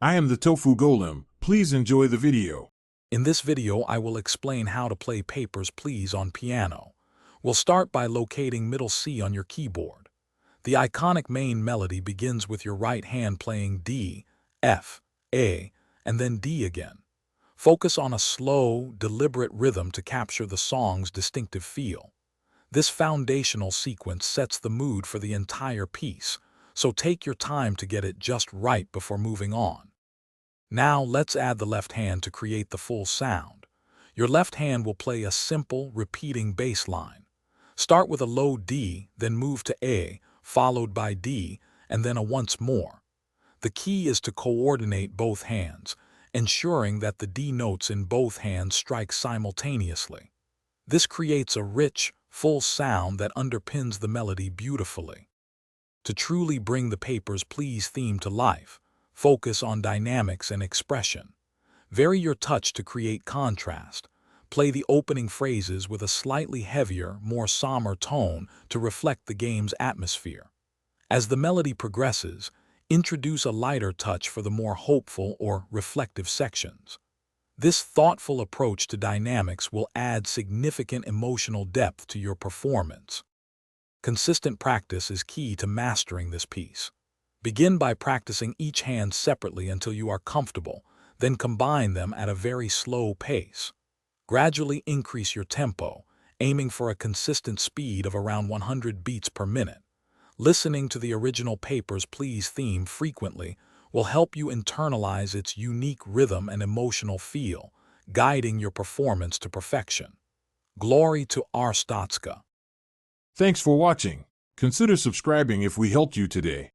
I am the Tofu Golem. Please enjoy the video. In this video, I will explain how to play Papers, Please on piano. We'll start by locating middle C on your keyboard. The iconic main melody begins with your right hand playing D, F, A, and then D again. Focus on a slow, deliberate rhythm to capture the song's distinctive feel. This foundational sequence sets the mood for the entire piece, so take your time to get it just right before moving on. Now let's add the left hand to create the full sound. Your left hand will play a simple, repeating bass line. Start with a low D, then move to A, followed by D, and then a once more. The key is to coordinate both hands, ensuring that the D notes in both hands strike simultaneously. This creates a rich, full sound that underpins the melody beautifully. To truly bring the Papers, Please theme to life, focus on dynamics and expression. Vary your touch to create contrast. Play the opening phrases with a slightly heavier, more somber tone to reflect the game's atmosphere. As the melody progresses, introduce a lighter touch for the more hopeful or reflective sections. This thoughtful approach to dynamics will add significant emotional depth to your performance. Consistent practice is key to mastering this piece. Begin by practicing each hand separately until you are comfortable, then combine them at a very slow pace. Gradually increase your tempo, aiming for a consistent speed of around 100 beats per minute. Listening to the original Papers, Please theme frequently will help you internalize its unique rhythm and emotional feel, guiding your performance to perfection. Glory to Arstotzka. Thanks for watching. Consider subscribing if we helped you today.